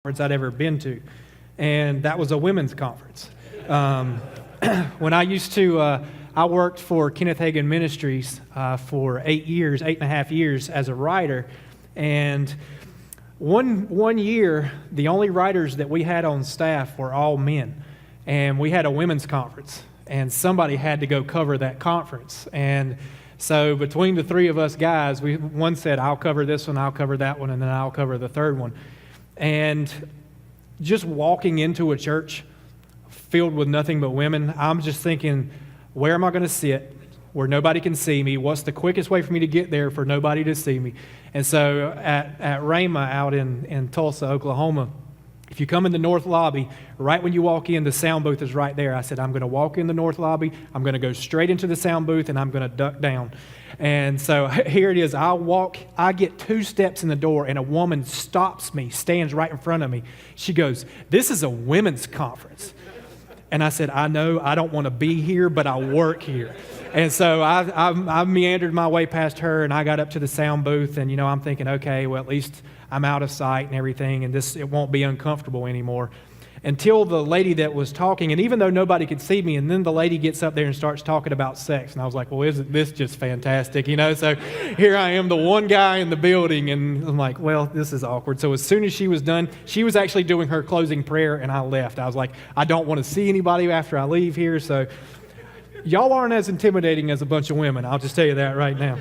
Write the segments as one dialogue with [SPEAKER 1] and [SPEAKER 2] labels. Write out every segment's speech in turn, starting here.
[SPEAKER 1] conference I'd ever been to, and that was a women's conference. When I worked for Kenneth Hagin Ministries for 8.5 years as a writer, and one year, the only writers that we had on staff were all men, and we had a women's conference, and somebody had to go cover that conference. And so between the three of us guys, one said, I'll cover this one, I'll cover that one, and then I'll cover the third one. And just walking into a church filled with nothing but women, I'm just thinking, where am I going to sit where nobody can see me? What's the quickest way for me to get there for nobody to see me? And so at Rhema out in Tulsa, Oklahoma, if you come in the north lobby, right when you walk in, the sound booth is right there. I said, I'm going to walk in the north lobby, I'm going to go straight into the sound booth, and I'm going to duck down. And so here it is. I get 2 steps in the door, and a woman stops me, stands right in front of me. She goes, "This is a women's conference." And I said, I know, I don't want to be here, but I work here. And so I meandered my way past her, and I got up to the sound booth, and, I'm thinking, okay, well, at least I'm out of sight and everything, and it won't be uncomfortable anymore. Until the lady that was talking, and even though nobody could see me, and then the lady gets up there and starts talking about sex, and I was like, well, isn't this just fantastic, So here I am, the one guy in the building, and I'm like, well, this is awkward. So as soon as she was done, she was actually doing her closing prayer, and I left. I was like, I don't want to see anybody after I leave here, so y'all aren't as intimidating as a bunch of women. I'll just tell you that right now.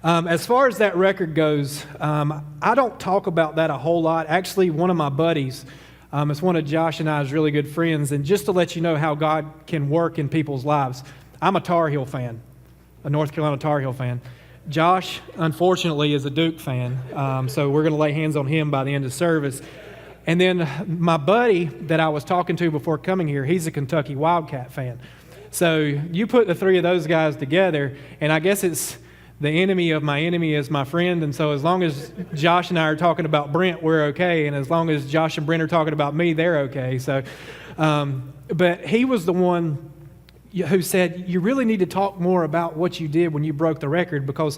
[SPEAKER 1] As far as that record goes, I don't talk about that a whole lot. Actually, one of my buddies, it's one of Josh and I's really good friends, and just to let you know how God can work in people's lives, I'm a Tar Heel fan, a North Carolina Tar Heel fan. Josh, unfortunately, is a Duke fan, so we're going to lay hands on him by the end of service. And then my buddy that I was talking to before coming here, he's a Kentucky Wildcat fan. So you put the three of those guys together, and I guess it's the enemy of my enemy is my friend, and so as long as Josh and I are talking about Brent, we're okay, and as long as Josh and Brent are talking about me, they're okay. So, but he was the one who said, you really need to talk more about what you did when you broke the record, because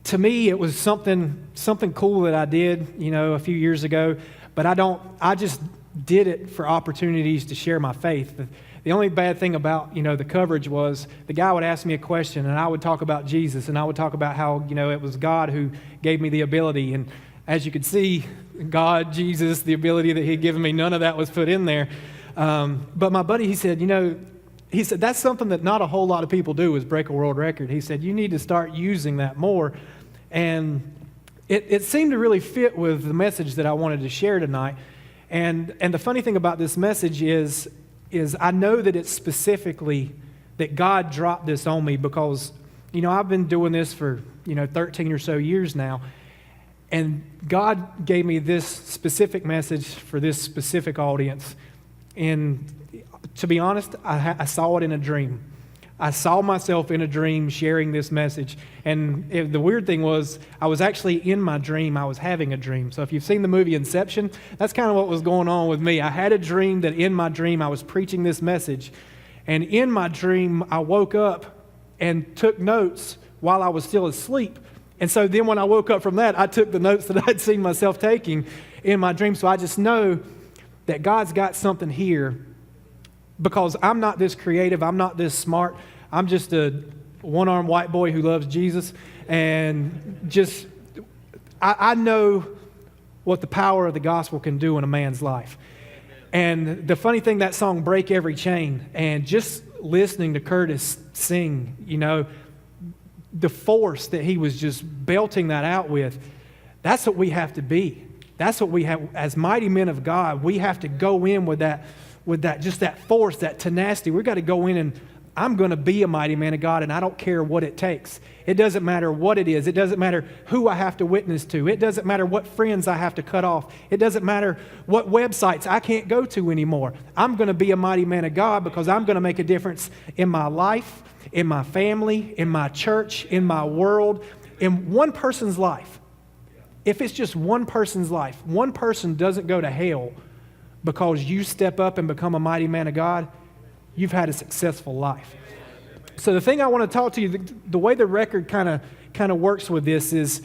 [SPEAKER 1] to me it was something cool that I did, a few years ago, but I just did it for opportunities to share my faith. The only bad thing about, the coverage was the guy would ask me a question, and I would talk about Jesus, and I would talk about how, it was God who gave me the ability. And as you could see, God, Jesus, the ability that he'd given me, none of that was put in there. But my buddy, he said, that's something that not a whole lot of people do, is break a world record. He said, you need to start using that more. And it seemed to really fit with the message that I wanted to share tonight. And the funny thing about this message is I know that it's specifically that God dropped this on me because, I've been doing this for, 13 or so years now, and God gave me this specific message for this specific audience. And to be honest, I saw it in a dream. I saw myself in a dream sharing this message. And the weird thing was, I was actually in my dream. I was having a dream. So if you've seen the movie Inception, that's kind of what was going on with me. I had a dream that in my dream I was preaching this message. And in my dream, I woke up and took notes while I was still asleep. And so then when I woke up from that, I took the notes that I'd seen myself taking in my dream. So I just know that God's got something here, because I'm not this creative, I'm not this smart, I'm just a one-armed white boy who loves Jesus, and just, I know what the power of the gospel can do in a man's life. And the funny thing, that song, Break Every Chain, and just listening to Curtis sing, the force that he was just belting that out with, that's what we have to be. That's what we have, as mighty men of God, we have to go in with that, just that force, that tenacity. We've got to go in and I'm going to be a mighty man of God, and I don't care what it takes. It doesn't matter what it is. It doesn't matter who I have to witness to. It doesn't matter what friends I have to cut off. It doesn't matter what websites I can't go to anymore. I'm going to be a mighty man of God because I'm going to make a difference in my life, in my family, in my church, in my world, in one person's life. If it's just one person's life, one person doesn't go to hell because you step up and become a mighty man of God, you've had a successful life. So the thing I want to talk to you, the way the record kind of works with this is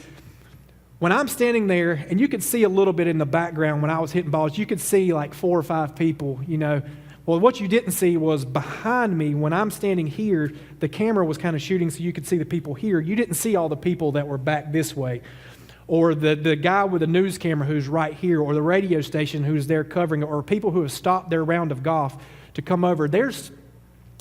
[SPEAKER 1] when I'm standing there, and you could see a little bit in the background when I was hitting balls, you could see like 4 or 5 people, Well, what you didn't see was behind me, when I'm standing here, the camera was kind of shooting so you could see the people here. You didn't see all the people that were back this way. Or the guy with the news camera who's right here, or the radio station who's there covering it, or people who have stopped their round of golf to come over. There's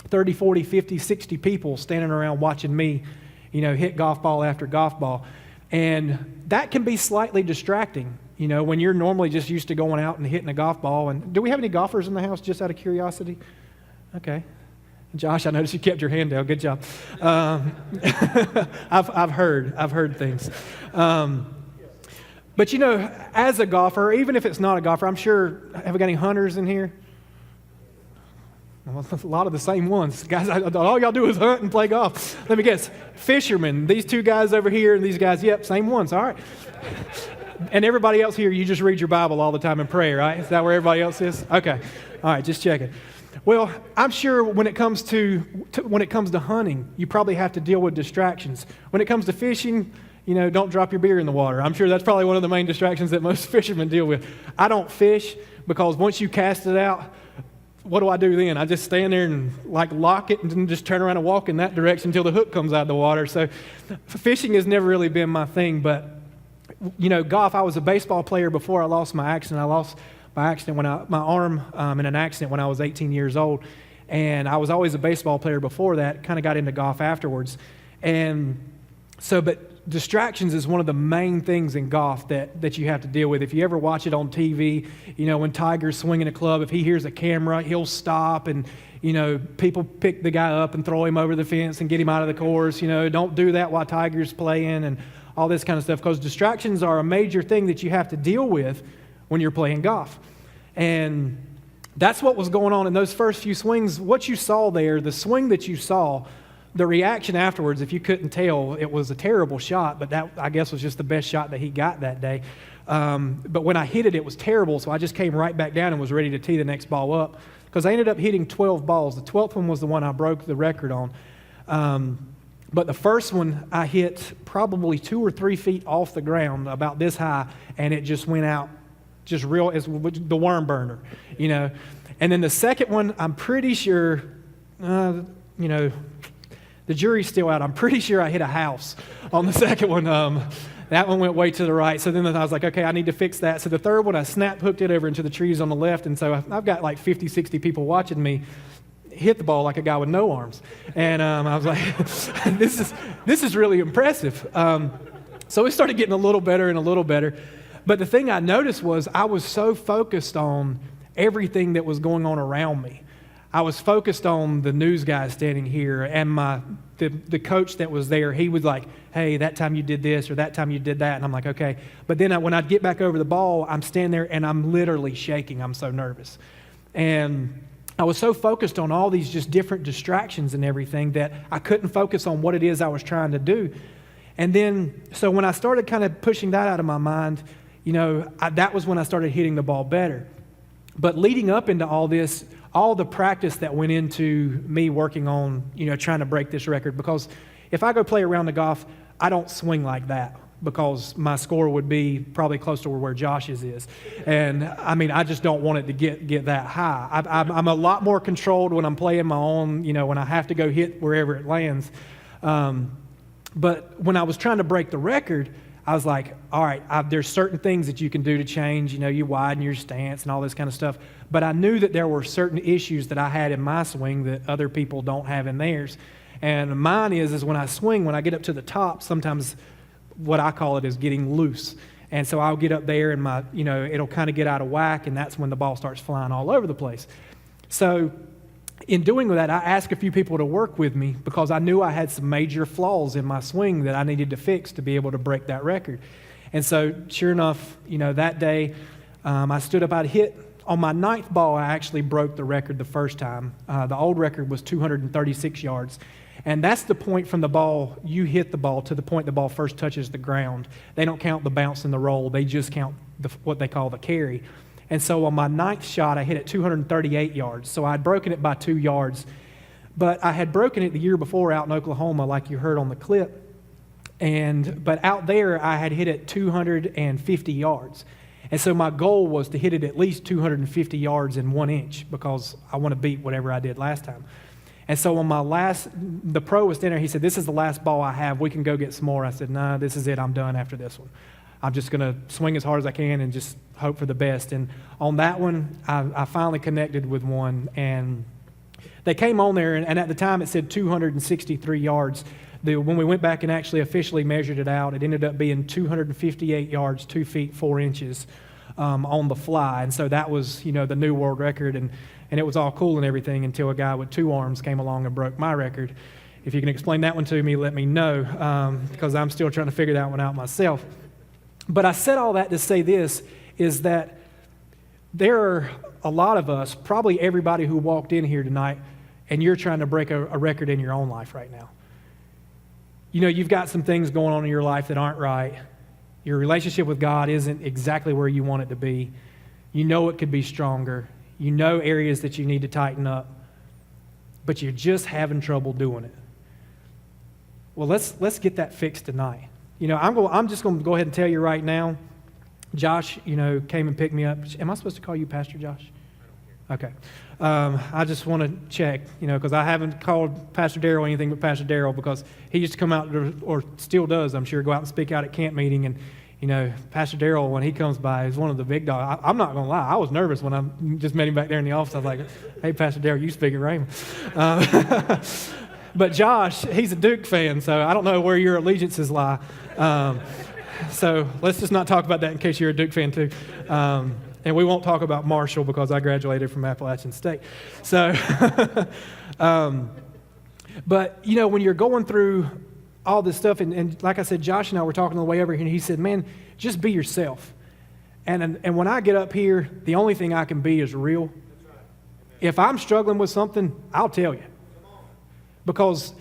[SPEAKER 1] 30, 40, 50, 60 people standing around watching me, hit golf ball after golf ball. And that can be slightly distracting, when you're normally just used to going out and hitting a golf ball. And do we have any golfers in the house, just out of curiosity? Okay. Josh, I noticed you kept your hand down. Good job. I've heard things. But as a golfer, even if it's not a golfer, I'm sure, have we got any hunters in here? Well, a lot of the same ones. Guys, all y'all do is hunt and play golf. Let me guess. Fishermen, these 2 guys over here and these guys, yep, same ones. All right. And everybody else here, you just read your Bible all the time and pray, right? Is that where everybody else is? Okay. All right, just checking. Well, I'm sure when it comes to hunting, you probably have to deal with distractions. When it comes to fishing, don't drop your beer in the water. I'm sure that's probably one of the main distractions that most fishermen deal with. I don't fish because once you cast it out, what do I do then? I just stand there and lock it and then just turn around and walk in that direction until the hook comes out of the water. So fishing has never really been my thing. But, golf, I was a baseball player before I lost my accident. I lost my accident my arm in an accident when I was 18 years old. And I was always a baseball player before that, kind of got into golf afterwards. And so, but distractions is one of the main things in golf that you have to deal with. If you ever watch it on TV, when Tiger's swinging a club, if he hears a camera, he'll stop and, people pick the guy up and throw him over the fence and get him out of the course. Don't do that while Tiger's playing and all this kind of stuff, because distractions are a major thing that you have to deal with when you're playing golf. And that's what was going on in those first few swings. What you saw there, the swing that you saw, the reaction afterwards, if you couldn't tell, it was a terrible shot, but that, I guess, was just the best shot that he got that day. But when I hit it, it was terrible, so I just came right back down and was ready to tee the next ball up, because I ended up hitting 12 balls. The 12th one was the one I broke the record on. But the first one, I hit probably 2 or 3 feet off the ground, about this high, and it just went out just real, as the worm burner, And then the second one, I'm pretty sure, the jury's still out. I'm pretty sure I hit a house on the second one. That one went way to the right. So then I was like, okay, I need to fix that. So the third one, I hooked it over into the trees on the left. And so I've got like 50, 60 people watching me hit the ball like a guy with no arms. And I was like, this is really impressive. So it started getting a little better and a little better. But the thing I noticed was I was so focused on everything that was going on around me. I was focused on the news guy standing here and the coach that was there. He was like, hey, that time you did this or that time you did that. And I'm like, okay. But then when I'd get back over the ball, I'm standing there and I'm literally shaking. I'm so nervous. And I was so focused on all these just different distractions and everything that I couldn't focus on what it is I was trying to do. And then, so when I started kind of pushing that out of my mind, that was when I started hitting the ball better. But leading up into all this, all the practice that went into me working on, trying to break this record, because if I go play a round of golf, I don't swing like that because my score would be probably close to where Josh's is. And I just don't want it to get that high. I'm a lot more controlled when I'm playing my own, when I have to go hit wherever it lands. But when I was trying to break the record, I was like, all right, there's certain things that you can do to change. You widen your stance and all this kind of stuff. But I knew that there were certain issues that I had in my swing that other people don't have in theirs. And mine is when I swing, when I get up to the top, sometimes what I call it is getting loose. And so I'll get up there and it'll kind of get out of whack, and that's when the ball starts flying all over the place. So in doing that, I asked a few people to work with me because I knew I had some major flaws in my swing that I needed to fix to be able to break that record. And so sure enough, that day I stood up, I'd hit on my 9th ball, I actually broke the record the first time. The old record was 236 yards. And that's the point from the ball, you hit the ball to the point the ball first touches the ground. They don't count the bounce and the roll. They just count what they call the carry. And so on my 9th shot, I hit it 238 yards. So I'd broken it by 2 yards. But I had broken it the year before out in Oklahoma, like you heard on the clip. But out there, I had hit it 250 yards. And so my goal was to hit it at least 250 yards in 1 inch because I want to beat whatever I did last time. And so on the pro was standing there. He said, "This is the last ball I have. We can go get some more." I said, "Nah, this is it. I'm done after this one. I'm just going to swing as hard as I can and just hope for the best." And on that one, I finally connected with one. And they came on there, and at the time it said 263 yards. When we went back and actually officially measured it out, it ended up being 258 yards, 2 feet, 4 inches on the fly. And so that was, the new world record. And it was all cool and everything until a guy with 2 arms came along and broke my record. If you can explain that one to me, let me know, because I'm still trying to figure that one out myself. But I said all that to say this, is that there are a lot of us, probably everybody who walked in here tonight, and you're trying to break a record in your own life right now. You've got some things going on in your life that aren't right. Your relationship with God isn't exactly where you want it to be. You know it could be stronger. You know areas that you need to tighten up, but you're just having trouble doing it. Well, let's get that fixed tonight. I'm just going to go ahead and tell you right now, Josh, came and picked me up. Am I supposed to call you Pastor Josh? Okay. I just want to check, because I haven't called Pastor Darrell anything but Pastor Darrell, because he used to come out, or still does, I'm sure, go out and speak out at camp meeting. And, Pastor Darrell, when he comes by, is one of the big dogs. I'm not going to lie. I was nervous when I just met him back there in the office. I was like, "Hey, Pastor Darrell, you speak at Raymond." But Josh, he's a Duke fan, so I don't know where your allegiances lie. So let's just not talk about that in case you're a Duke fan too. And we won't talk about Marshall because I graduated from Appalachian State. So, but, when you're going through all this stuff, and like I said, Josh and I were talking on the way over here, and he said, "Man, just be yourself." And when I get up here, the only thing I can be is real. If I'm struggling with something, I'll tell you. Because,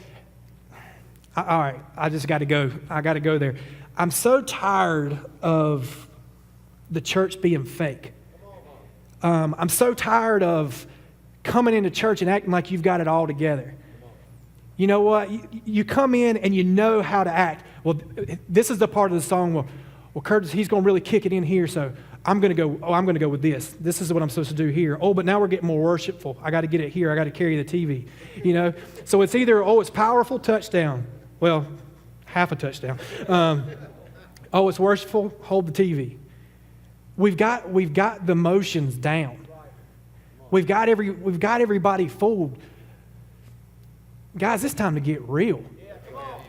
[SPEAKER 1] all right, I just got to go. I got to go there. I'm so tired of the church being fake. I'm so tired of coming into church and acting like you've got it all together. You know what? You come in and you know how to act. Well, this is the part of the song where, Curtis, he's going to really kick it in here, so I'm going to go with this. This is what I'm supposed to do here. Oh, but now we're getting more worshipful. I got to get it here. I got to carry the TV. So it's either, it's powerful, touchdown. Well, half a touchdown. It's worshipful, hold the TV. We've got the motions down. We've got everybody fooled. Guys, it's time to get real.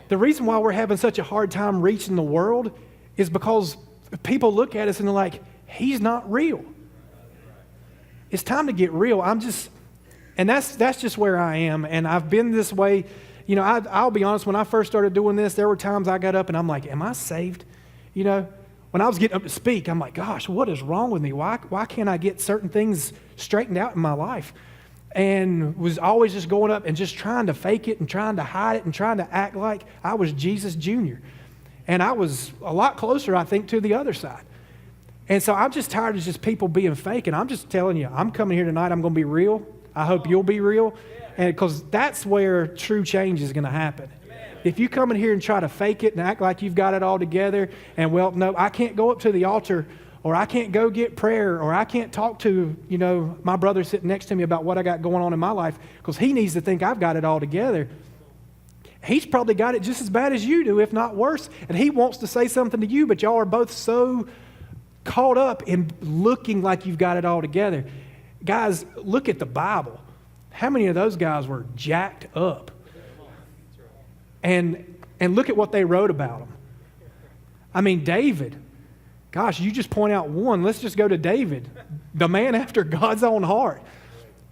[SPEAKER 1] The reason why we're having such a hard time reaching the world is because people look at us and they're like, "He's not real." It's time to get real. And that's just where I am. And I've been this way. I'll be honest, when I first started doing this, there were times I got up and I'm like, "Am I saved?" When I was getting up to speak, I'm like, "Gosh, what is wrong with me? Why can't I get certain things straightened out in my life?" And was always just going up and just trying to fake it and trying to hide it and trying to act like I was Jesus Jr. And I was a lot closer, I think, to the other side. And so I'm just tired of just people being fake. And I'm just telling you, I'm coming here tonight, I'm going to be real. I hope you'll be real. And because that's where true change is going to happen. If you come in here and try to fake it and act like you've got it all together, and no, I can't go up to the altar, or I can't go get prayer, or I can't talk to, my brother sitting next to me about what I got going on in my life, because he needs to think I've got it all together. He's probably got it just as bad as you do, if not worse, and he wants to say something to you, but y'all are both so caught up in looking like you've got it all together. Guys, look at the Bible. How many of those guys were jacked up? And look at what they wrote about him. I mean, David. Gosh, you just point out one. Let's just go to David, the man after God's own heart,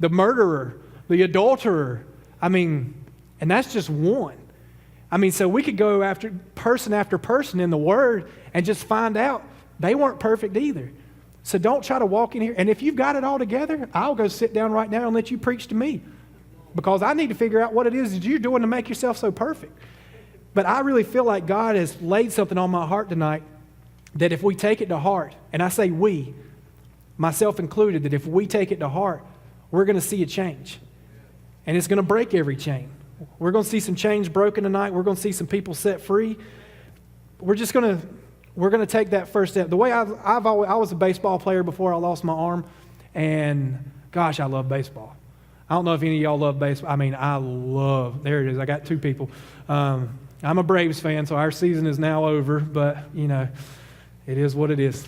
[SPEAKER 1] the murderer, the adulterer. And that's just one. So we could go after person in the Word and just find out they weren't perfect either. So don't try to walk in here. And if you've got it all together, I'll go sit down right now and let you preach to me, because I need to figure out what it is that you're doing to make yourself so perfect. But I really feel like God has laid something on my heart tonight, that if we take it to heart, and I say we, myself included, that if we take it to heart, we're going to see a change. And it's going to break every chain. We're going to see some chains broken tonight. We're going to see some people set free. we're gonna take that first step. The way I was a baseball player before I lost my arm, and gosh, I love baseball. I don't know if any of y'all love baseball. I mean, there it is. I got two people. I'm a Braves fan, so our season is now over, but, it is what it is.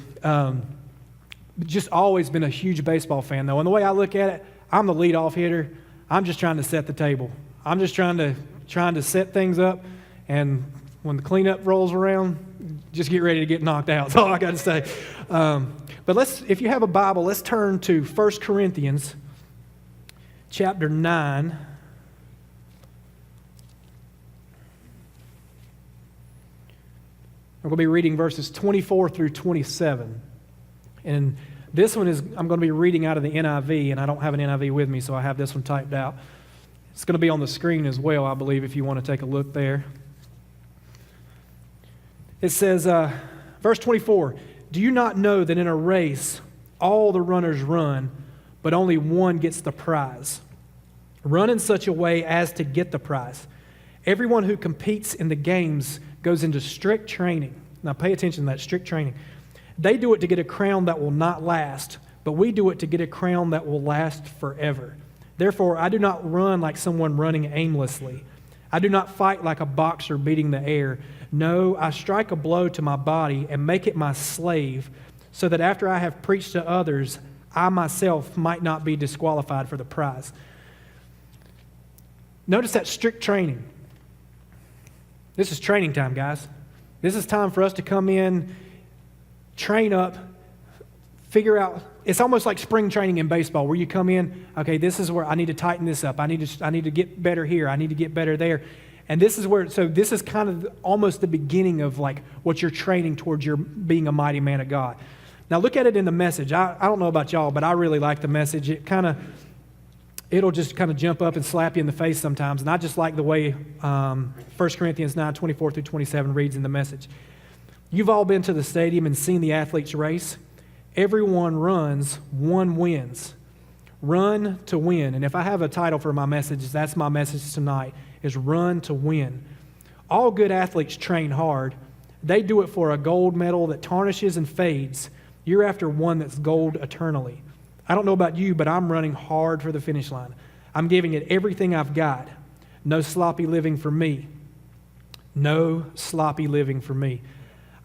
[SPEAKER 1] Just always been a huge baseball fan, though. And the way I look at it, I'm the leadoff hitter. I'm just trying to set the table. I'm just trying to set things up, and when the cleanup rolls around, just get ready to get knocked out. That's all I got to say. But if you have a Bible, let's turn to 1 Corinthians chapter 9. We're going to be reading verses 24 through 27. And this one I'm going to be reading out of the NIV, and I don't have an NIV with me, so I have this one typed out. It's going to be on the screen as well, I believe, if you want to take a look there. It says, verse 24, "Do you not know that in a race all the runners run, but only one gets the prize? Run in such a way as to get the prize. Everyone who competes in the games goes into strict training." Now pay attention to that, strict training. "They do it to get a crown that will not last, but we do it to get a crown that will last forever. Therefore, I do not run like someone running aimlessly. I do not fight like a boxer beating the air. No, I strike a blow to my body and make it my slave, so that after I have preached to others, I myself might not be disqualified for the prize." Notice that strict training. This is training time, guys. This is time for us to come in, train up, figure out. It's almost like spring training in baseball, where you come in, okay, this is where I need to tighten this up. I need to get better here. I need to get better there. And this is kind of almost the beginning of like what you're training towards your being a mighty man of God. Now look at it in the Message. I don't know about y'all, but I really like the Message. It'll just kind of jump up and slap you in the face sometimes. And I just like the way 1 Corinthians 9, 24 through 27 reads in the Message. "You've all been to the stadium and seen the athletes race. Everyone runs, one wins. Run to win." And if I have a title for my message, that's my message tonight, is run to win. "All good athletes train hard. They do it for a gold medal that tarnishes and fades. You're after one that's gold eternally. I don't know about you, but I'm running hard for the finish line. I'm giving it everything I've got. No sloppy living for me. No sloppy living for me.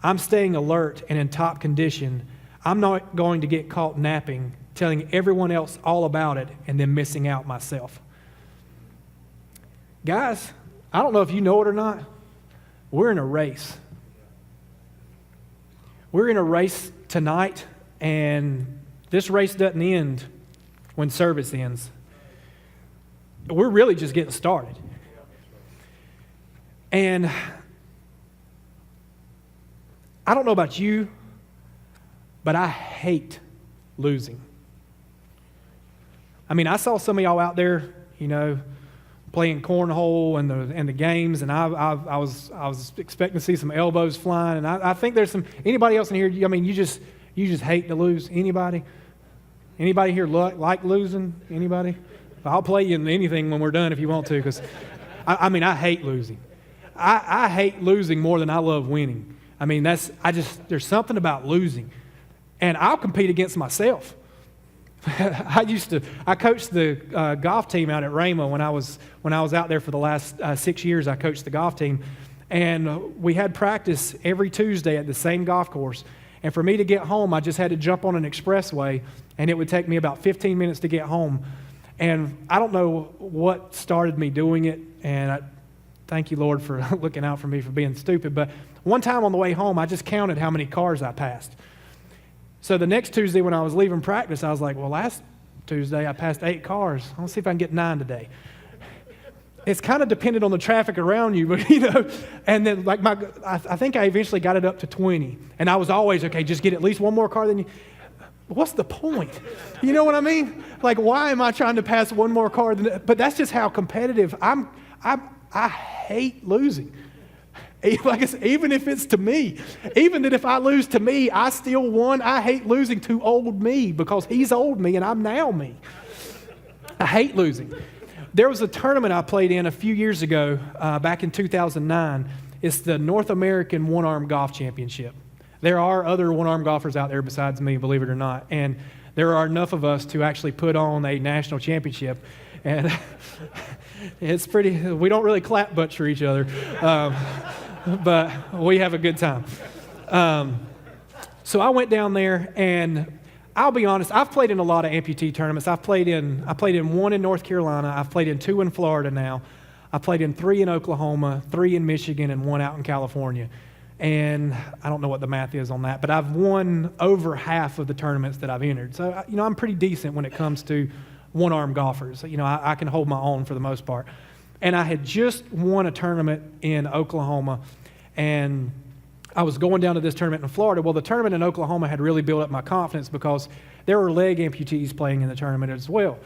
[SPEAKER 1] I'm staying alert and in top condition. I'm not going to get caught napping, telling everyone else all about it, and then missing out myself." Guys, I don't know if you know it or not, we're in a race. We're in a race tonight, and this race doesn't end when service ends. We're really just getting started. And I don't know about you, but I hate losing. I mean, I saw some of y'all out there, playing cornhole and the games, and I was expecting to see some elbows flying, and I think there's anybody else in here. I mean, you just hate to lose. Anybody here like losing? Anybody? I'll play you in anything when we're done if you want to, because I hate losing. I hate losing more than I love winning. I mean, there's something about losing, and I'll compete against myself. I coached the golf team out at Rhema when I was out there for the last 6 years. I coached the golf team, and we had practice every Tuesday at the same golf course. And for me to get home, I just had to jump on an expressway, and it would take me about 15 minutes to get home. And I don't know what started me doing it, and I thank you, Lord, for looking out for me for being stupid. But one time on the way home, I just counted how many cars I passed. So the next Tuesday when I was leaving practice, I was like, well, last Tuesday I passed 8 cars. I'll see if I can get 9 today. It's kind of dependent on the traffic around you, but and then I think I eventually got it up to 20. And I was always, okay, just get at least one more car than you. What's the point? You know what I mean? Like, why am I trying to pass one more car but that's just how competitive I hate losing. Even if it's to me, even that if I lose to me, I still won. I hate losing to old me because he's old me and I'm now me. I hate losing. There was a tournament I played in a few years ago, back in 2009. It's the North American One-Arm Golf Championship. There are other one-arm golfers out there besides me, believe it or not, and there are enough of us to actually put on a national championship, and it's pretty, we don't really clap butts for each other, but we have a good time. So I went down there, and I'll be honest, I've played in a lot of amputee tournaments. I played in one in North Carolina. I've played in 2 in Florida now. I played in 3 in Oklahoma, 3 in Michigan, and 1 out in California. And I don't know what the math is on that, but I've won over half of the tournaments that I've entered. So, I'm pretty decent when it comes to one-arm golfers. I can hold my own for the most part. And I had just won a tournament in Oklahoma, and I was going down to this tournament in Florida. Well, the tournament in Oklahoma had really built up my confidence because there were leg amputees playing in the tournament as well.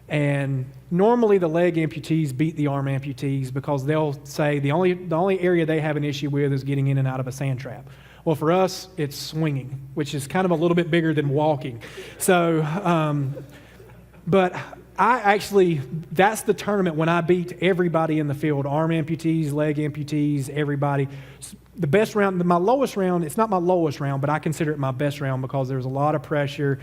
[SPEAKER 1] And normally the leg amputees beat the arm amputees because they'll say the only area they have an issue with is getting in and out of a sand trap. Well, for us, it's swinging, which is kind of a little bit bigger than walking. So, but that's the tournament when I beat everybody in the field, arm amputees, leg amputees, everybody. The best round, my lowest round, it's not my lowest round, but I consider it my best round because there was a lot of pressure.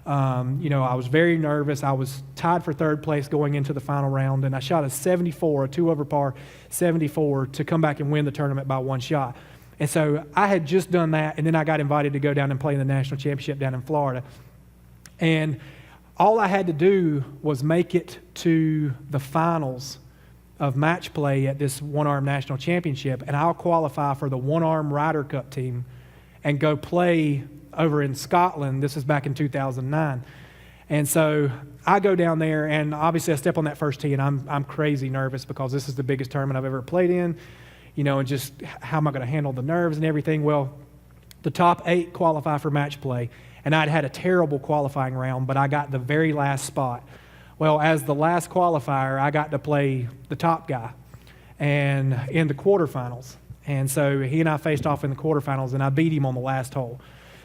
[SPEAKER 1] I was very nervous. I was tied for 3rd place going into the final round, and I shot a 74, a 2 over par 74 to come back and win the tournament by 1 shot. And so I had just done that, and then I got invited to go down and play in the national championship down in Florida. And all I had to do was make it to the finals of match play at this one-arm national championship, and I'll qualify for the one-arm Ryder Cup team and go play over in Scotland. This is back in 2009. And so I go down there, and obviously I step on that first tee, and I'm crazy nervous because this is the biggest tournament I've ever played in, and just how am I going to handle the nerves and everything. Well, the top 8 qualify for match play, and I'd had a terrible qualifying round, but I got the very last spot. Well, as the last qualifier, I got to play the top guy and in the quarterfinals. And so he and I faced off in the quarterfinals, and I beat him on the last hole.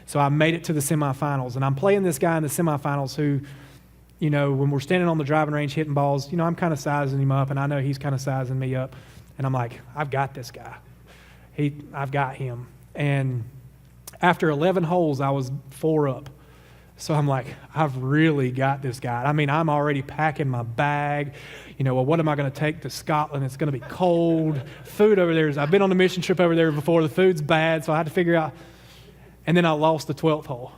[SPEAKER 1] So I made it to the semifinals, and I'm playing this guy in the semifinals who, when we're standing on the driving range hitting balls, I'm kind of sizing him up, and I know he's kind of sizing me up. And I'm like, I've got this guy. I've got him. And after 11 holes, I was 4 up. So I'm like, I've really got this guy. I'm already packing my bag. Well, what am I going to take to Scotland? It's going to be cold. Food over there I've been on a mission trip over there before. The food's bad, so I had to figure out. And then I lost the 12th hole.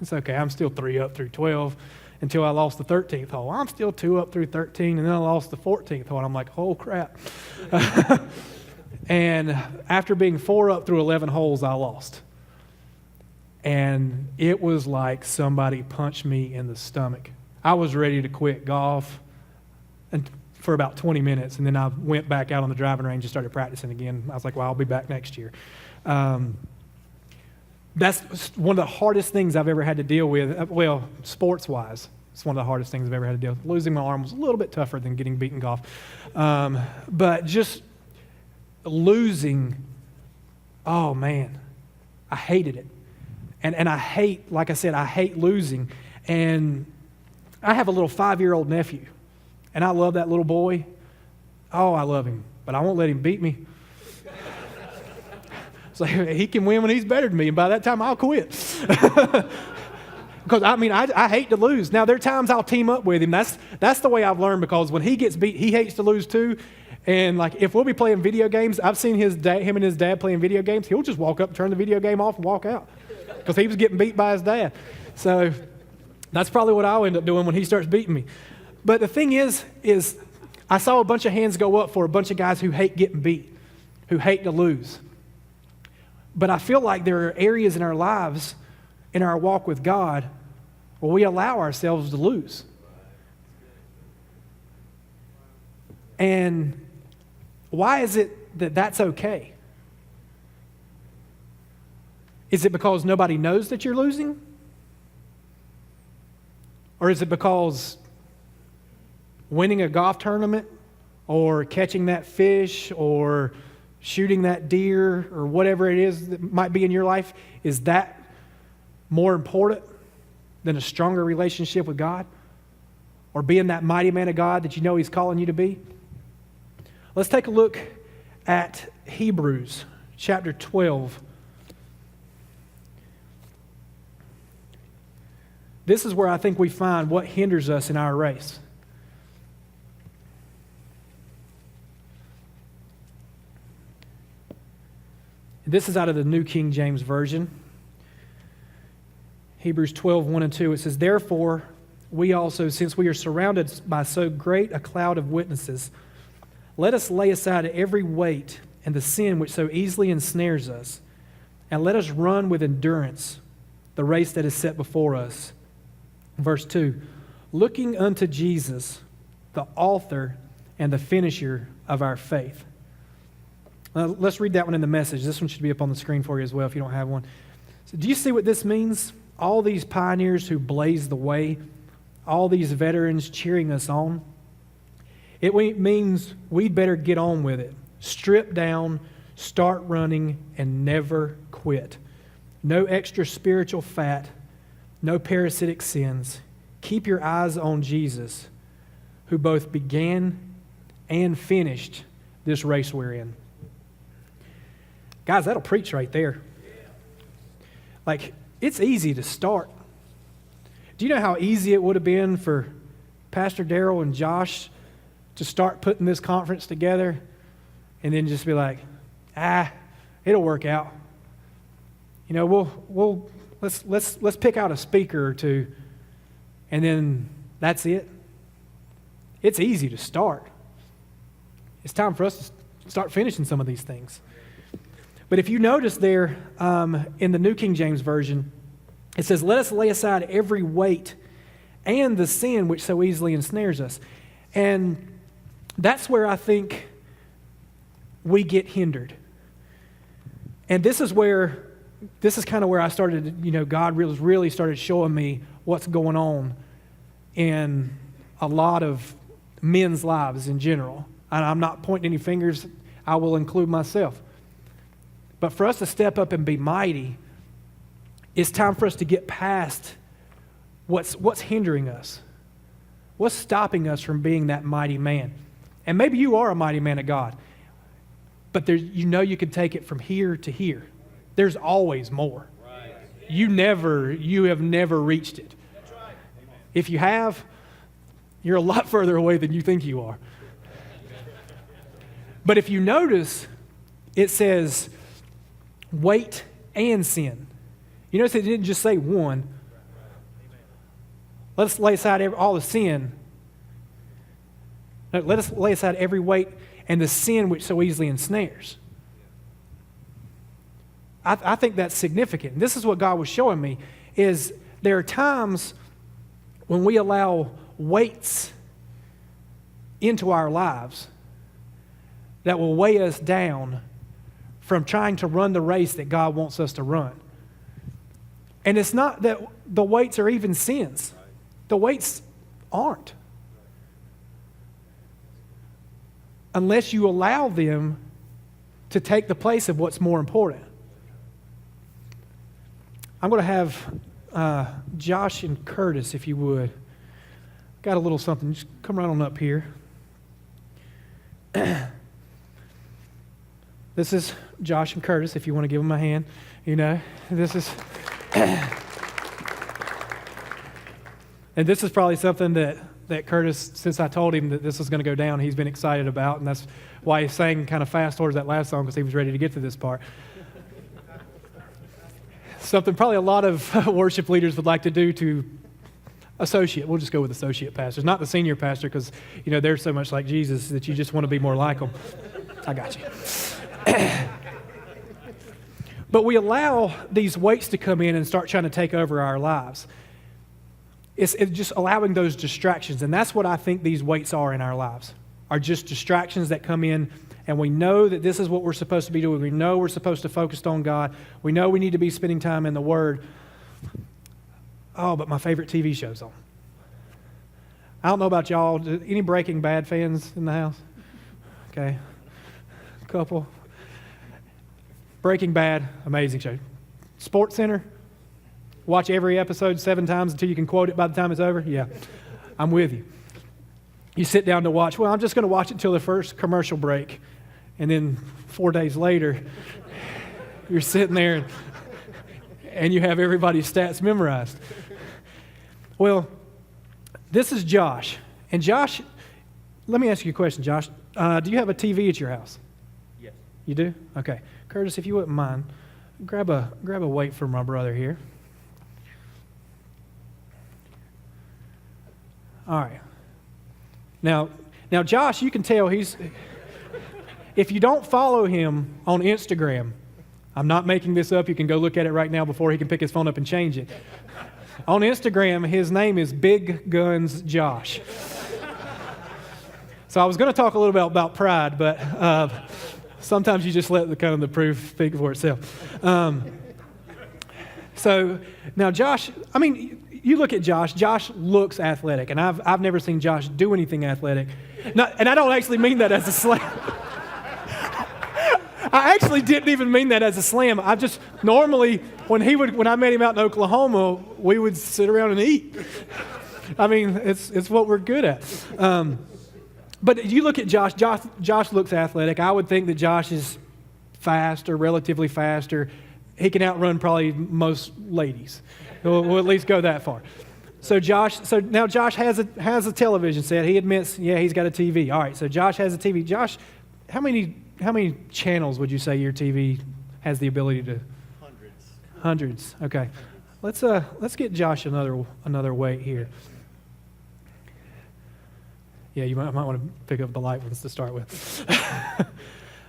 [SPEAKER 1] It's okay. I'm still 3 up through 12 until I lost the 13th hole. I'm still 2 up through 13, and then I lost the 14th hole. And I'm like, oh, crap. And after being 4 up through 11 holes, I lost. And it was like somebody punched me in the stomach. I was ready to quit golf for about 20 minutes, and then I went back out on the driving range and started practicing again. I was like, well, I'll be back next year. That's one of the hardest things I've ever had to deal with. Well, sports-wise, it's one of the hardest things I've ever had to deal with. Losing my arm was a little bit tougher than getting beat in golf. But just losing, oh, man, I hated it. And I hate, like I said, I hate losing. And I have a little 5-year-old nephew, and I love that little boy. Oh, I love him, but I won't let him beat me. So he can win when he's better than me, and by that time I'll quit. Because, I hate to lose. Now, there are times I'll team up with him. That's the way I've learned, because when he gets beat, he hates to lose too. And, if we'll be playing video games, I've seen him and his dad playing video games. He'll just walk up, turn the video game off, and walk out because he was getting beat by his dad. So that's probably what I'll end up doing when he starts beating me. But the thing is I saw a bunch of hands go up for a bunch of guys who hate getting beat, who hate to lose. But I feel like there are areas in our lives, in our walk with God, where we allow ourselves to lose. And why is it that that's okay? Is it because nobody knows that you're losing? Or is it because winning a golf tournament or catching that fish or shooting that deer or whatever it is that might be in your life, is that more important than a stronger relationship with God? Or being that mighty man of God that you know He's calling you to be? Let's take a look at Hebrews chapter 12. This is where I think we find what hinders us in our race. This is out of the New King James Version. Hebrews 12, 1 and 2. It says, "Therefore, we also, since we are surrounded by so great a cloud of witnesses, let us lay aside every weight and the sin which so easily ensnares us, and let us run with endurance the race that is set before us." Verse 2, "Looking unto Jesus, the author and the finisher of our faith." Let's read that one in the Message. This one should be up on the screen for you as well if you don't have one. So do you see what this means? All these pioneers who blazed the way, all these veterans cheering us on. It means we'd better get on with it. Strip down, start running, and never quit. No extra spiritual fat, no parasitic sins. Keep your eyes on Jesus, who both began and finished this race we're in. Guys, that'll preach right there. Like, it's easy to start. Do you know how easy it would have been for Pastor Darrell and Josh to start putting this conference together and then just be like, it'll work out. You know, let's pick out a speaker or two, and then that's it. It's easy to start. It's time for us to start finishing some of these things. But if you notice there in the New King James Version, it says, "Let us lay aside every weight and the sin which so easily ensnares us." And that's where I think we get hindered. And this is kind of where I started, God really started showing me what's going on in a lot of men's lives in general. And I'm not pointing any fingers. I will include myself. But for us to step up and be mighty, it's time for us to get past what's hindering us. What's stopping us from being that mighty man? And maybe you are a mighty man of God, but you can take it from here to here. There's always more. Right. You have never reached it. That's right. If you have, you're a lot further away than you think you are. But if you notice, it says weight and sin. You notice it didn't just say one. Let us lay aside all the sin. No, let us lay aside every weight and the sin which so easily ensnares. I think that's significant. This is what God was showing me, is there are times when we allow weights into our lives that will weigh us down from trying to run the race that God wants us to run. And it's not that the weights are even sins. The weights aren't. Unless you allow them to take the place of what's more important. I'm going to have Josh and Curtis, if you would. Got a little something. Just come right on up here. This is Josh and Curtis, if you want to give them a hand. This is... And this is probably something that Curtis, since I told him that this was going to go down, he's been excited about, and that's why he sang kind of fast towards that last song, because he was ready to get to this part. Something probably a lot of worship leaders would like to do to associate. We'll just go with associate pastors, not the senior pastor, because they're so much like Jesus that you just want to be more like them. I got you. But we allow these weights to come in and start trying to take over our lives. It's just allowing those distractions, and that's what I think these weights are in our lives, are just distractions that come in, and we know that this is what we're supposed to be doing. We know we're supposed to focus on God. We know we need to be spending time in the Word. Oh, but my favorite TV show's on. I don't know about y'all. Any Breaking Bad fans in the house? Okay. A couple. Breaking Bad, amazing show. Sports Center, watch every episode 7 times until you can quote it by the time it's over. Yeah, I'm with you. You sit down to watch. Well, I'm just going to watch it until the first commercial break. And then 4 days later, you're sitting there and you have everybody's stats memorized. Well, this is Josh. And Josh, let me ask you a question, Josh. Do you have a TV at your house?
[SPEAKER 2] Yes.
[SPEAKER 1] You do? Okay. Curtis, if you wouldn't mind, grab a weight for my brother here. All right. Now, Josh, you can tell he's... If you don't follow him on Instagram, I'm not making this up. You can go look at it right now before he can pick his phone up and change it. On Instagram, his name is Big Guns Josh. So I was going to talk a little bit about pride, but sometimes you just let the proof speak for itself. So now Josh, I mean, you look at Josh. Josh looks athletic, and I've never seen Josh do anything athletic. And I don't actually mean that as a slam. I actually didn't even mean that as a slam. I just normally when I met him out in Oklahoma, we would sit around and eat. I mean, it's what we're good at. But you look at Josh. Josh looks athletic. I would think that Josh is fast or relatively fast, or he can outrun probably most ladies. We'll at least go that far. So now Josh has a television set. He admits, yeah, he's got a TV. All right, so Josh has a TV. Josh, how many channels would you say your TV has the ability to? Hundreds. Okay. Let's get Josh another weight here. Yeah, you might want to pick up the light ones to start with.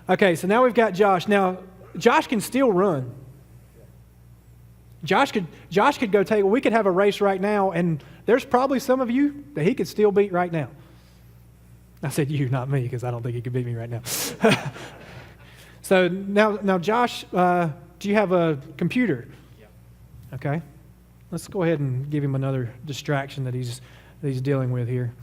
[SPEAKER 1] Okay, so now we've got Josh. Now, Josh can still run. Josh could go we could have a race right now, and there's probably some of you that he could still beat right now. I said you, not me, because I don't think he could beat me right now. So now, Josh, do you have a computer?
[SPEAKER 2] Yeah.
[SPEAKER 1] Okay. Let's go ahead and give him another distraction that he's dealing with here.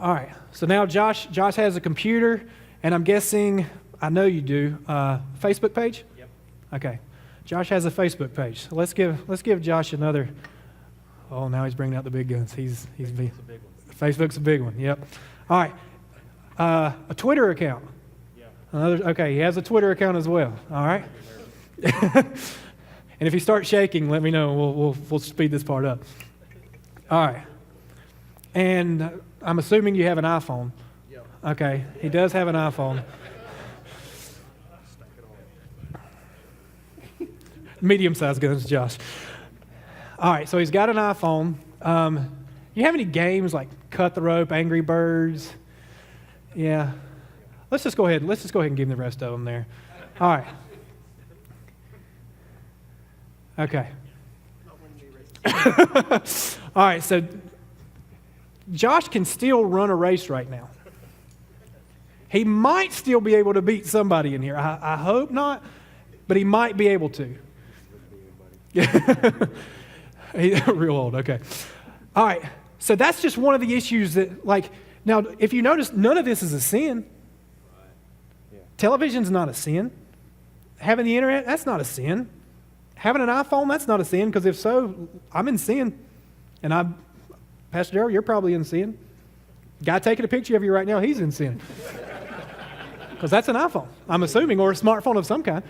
[SPEAKER 1] All right. So now Josh has a computer, and I'm guessing, I know you do, Facebook page?
[SPEAKER 2] Yep.
[SPEAKER 1] Okay. Josh has a Facebook page. So let's give Josh another. Oh, now he's bringing out the big guns. He's
[SPEAKER 2] Facebook's a big one.
[SPEAKER 1] Facebook's a big one. Yep. All right. A Twitter account.
[SPEAKER 2] Yeah.
[SPEAKER 1] Okay, he has a Twitter account as well. All right. And if he starts shaking, let me know. We'll speed this part up. All right. And I'm assuming you have an iPhone.
[SPEAKER 2] Yeah.
[SPEAKER 1] Okay, he does have an iPhone. Medium-sized guns, Josh. All right, so he's got an iPhone. You have any games like Cut the Rope, Angry Birds? Yeah. Let's just go ahead and give him the rest of them there. All right. Okay. All right, so Josh can still run a race right now. He might still be able to beat somebody in here. I hope not, but he might be able to. He's real old, okay. All right, so that's just one of the issues that, now, if you notice, none of this is a sin.
[SPEAKER 2] Yeah.
[SPEAKER 1] Television's not a sin. Having the internet, that's not a sin. Having an iPhone, that's not a sin, because if so, I'm in sin. And Pastor Darrell, you're probably in sin. Guy taking a picture of you right now, he's in sin. Because that's an iPhone, I'm assuming, or a smartphone of some kind.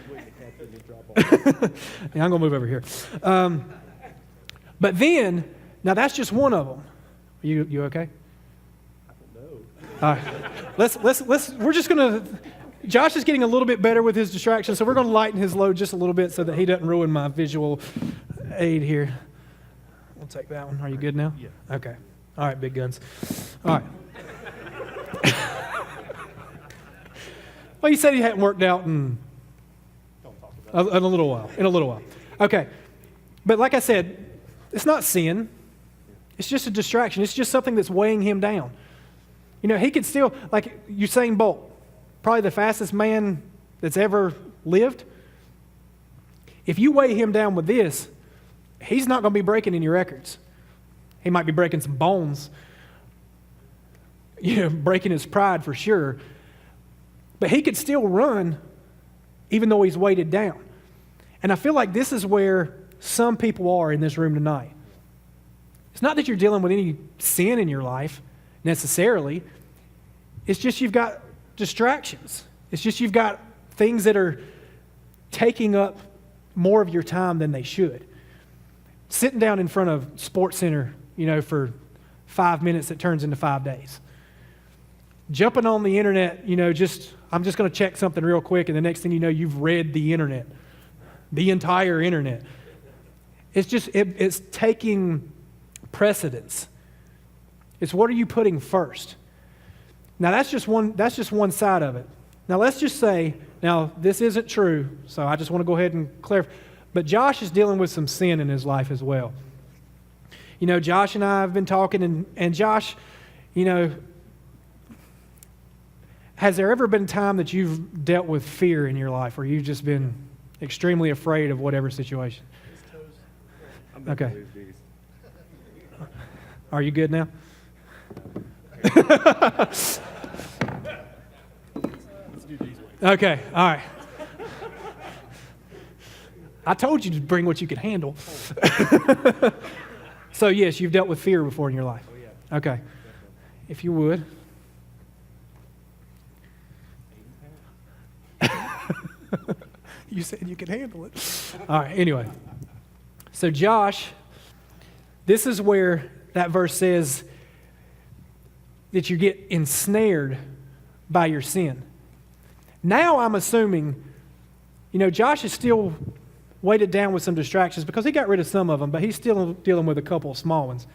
[SPEAKER 1] Yeah, I'm going to move over here. But then, now that's just one of them. You okay? All right. We're just going to, Josh is getting a little bit better with his distraction, so we're going to lighten his load just a little bit so that he doesn't ruin my visual aid here. We'll take that one. Are you good now?
[SPEAKER 2] Yeah.
[SPEAKER 1] Okay. All right, big guns. All right. Well, you said he hadn't worked out in a little while. Okay. But like I said, it's not sin. It's just a distraction. It's just something that's weighing him down. You know, he could still, like Usain Bolt, probably the fastest man that's ever lived. If you weigh him down with this, he's not going to be breaking any records. He might be breaking some bones, breaking his pride for sure. But he could still run even though he's weighted down. And I feel like this is where some people are in this room tonight. It's not that you're dealing with any sin in your life necessarily. It's just you've got distractions. It's just you've got things that are taking up more of your time than they should. Sitting down in front of Sports Center, for 5 minutes that turns into 5 days. Jumping on the internet, I'm just going to check something real quick, and the next thing you know, you've read the internet, the entire internet. It's just, it's taking precedence. It's what are you putting first? Now, that's just one side of it. Now, let's just say, this isn't true, so I just want to go ahead and clarify, but Josh is dealing with some sin in his life as well. Josh and I have been talking, and Josh, has there ever been a time that you've dealt with fear in your life where you've just been extremely afraid of whatever situation? Okay. Are you good now? Okay, all right. I told you to bring what you could handle. So, yes, you've dealt with fear before in your life.
[SPEAKER 2] Oh, yeah.
[SPEAKER 1] Okay. If you would. You said you could handle it. All right, anyway. So, Josh, this is where that verse says that you get ensnared by your sin. Now I'm assuming, Josh is still weighted down with some distractions because he got rid of some of them, but he's still dealing with a couple of small ones.